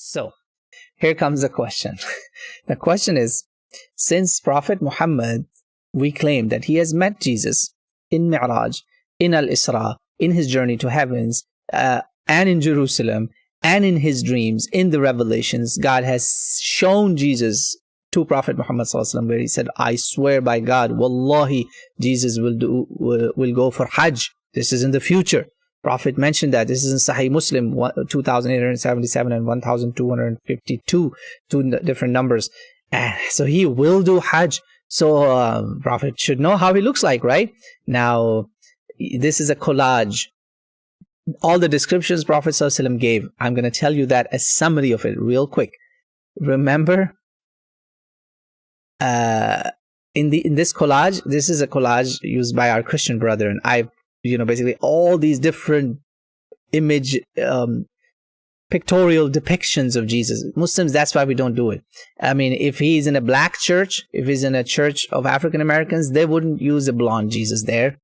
So, here comes the question. The question is, since Prophet Muhammad, we claim that he has met Jesus in Mi'raj, in Al-Isra, in his journey to heavens, and in Jerusalem, and in his dreams, in the revelations, God has shown Jesus to Prophet Muhammad ﷺ, where he said, I swear by God, Wallahi, Jesus will go for Hajj. This is in the future. Prophet mentioned that. This is in Sahih Muslim 2877 and 1252, two different numbers. And so he will do Hajj. So Prophet should know how he looks like, right? Now, this is a collage. All the descriptions Prophet ﷺ gave, I'm going to tell you that a summary of it real quick. Remember, in this collage, this is a collage used by our Christian brother, and I've basically all these different image pictorial depictions of Jesus. Muslims, that's why we don't do it. I mean, if he's in a black church, if he's in a church of African Americans, they wouldn't use a blonde Jesus there,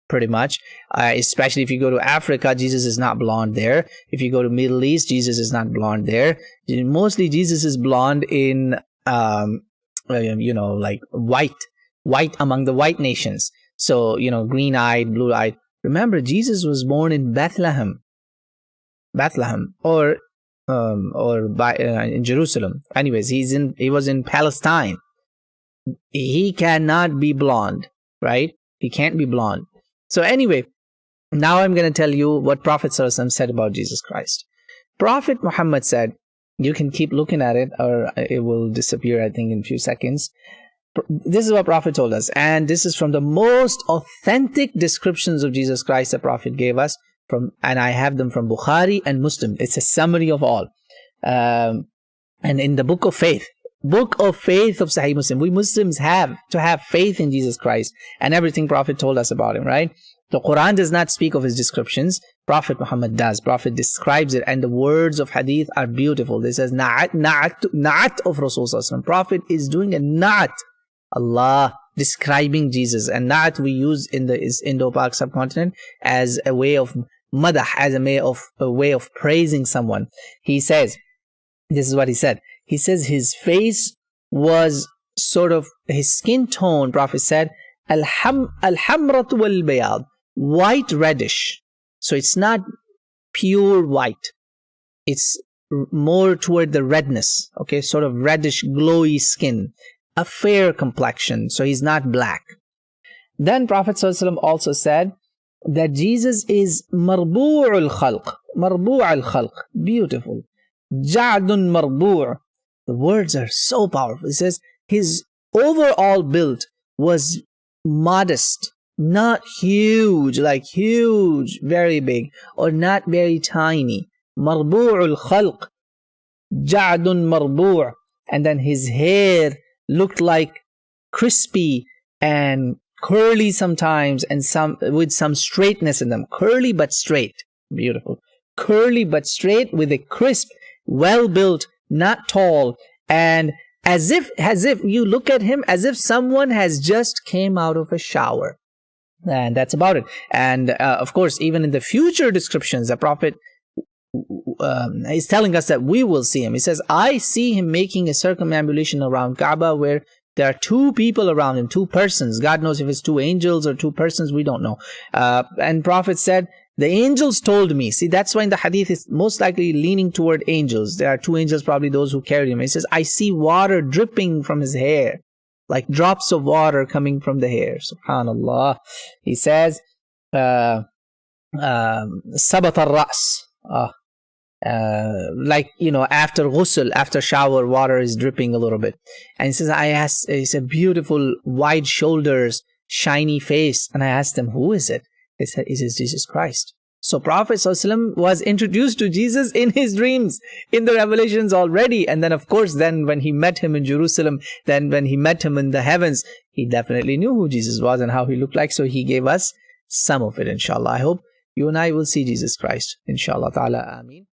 pretty much. Especially if you go to Africa, Jesus is not blonde there. If you go to Middle East, Jesus is not blonde there. Mostly Jesus is blonde in like white among the white nations. So, green-eyed, blue-eyed. Remember, Jesus was born in Bethlehem, or in Jerusalem. Anyways, he was in Palestine. He cannot be blonde, right? He can't be blonde. So anyway, now I'm going to tell you what Prophet ﷺ said about Jesus Christ. Prophet Muhammad said, you can keep looking at it or it will disappear, I think, in a few seconds. This is what Prophet told us, and this is from the most authentic descriptions of Jesus Christ the Prophet gave us, and I have them from Bukhari and Muslim. It's a summary of all. And in the Book of Faith of Sahih Muslim, we Muslims have to have faith in Jesus Christ and everything Prophet told us about him, right? The Quran does not speak of his descriptions. Prophet Muhammad does. Prophet describes it, and the words of hadith are beautiful. This says, na'at of Rasulullah. Prophet is doing a na'at. Allah describing Jesus, and na'at we use in the Indo-Pak subcontinent as a way of madah, as a way of praising someone. He says, this is what he said. He says his face was sort of, his skin tone, Prophet said, al-hamratu wal-bayad, white reddish. So it's not pure white. It's more toward the redness, okay, sort of reddish, glowy skin. A fair complexion, so he's not black. Then Prophet ﷺ also said that Jesus is marbu'ul khalq, beautiful. Ja'dun marbu'. The words are so powerful. It says his overall build was modest, not huge, like huge, very big, or not very tiny. Marbu'ul khalq, ja'dun marbu'. And then his hair looked like crispy and curly sometimes, and with some straightness in them. Curly but straight. Beautiful. Curly but straight with a crisp, well built, not tall, and as if you look at him as if someone has just came out of a shower. And that's about it. And of course, even in the future descriptions, the Prophet is telling us that we will see him. He says, I see him making a circumambulation around Kaaba where there are two people around him, two persons. God knows if it's two angels or two persons, we don't know. And Prophet said, the angels told me. See, that's why in the hadith it's most likely leaning toward angels. There are two angels, probably those who carried him. He says, I see water dripping from his hair, like drops of water coming from the hair. Subhanallah. He says, Sabat al-Ras. After ghusl, after shower, water is dripping a little bit. And he says, he said, beautiful wide shoulders, shiny face. And I asked them, who is it? They said, it is Jesus Christ. So Prophet ﷺ was introduced to Jesus in his dreams, in the revelations already. And then of course, then when he met him in Jerusalem, then when he met him in the heavens, he definitely knew who Jesus was and how he looked like. So he gave us some of it, inshallah. I hope you and I will see Jesus Christ, inshallah ta'ala. Ameen.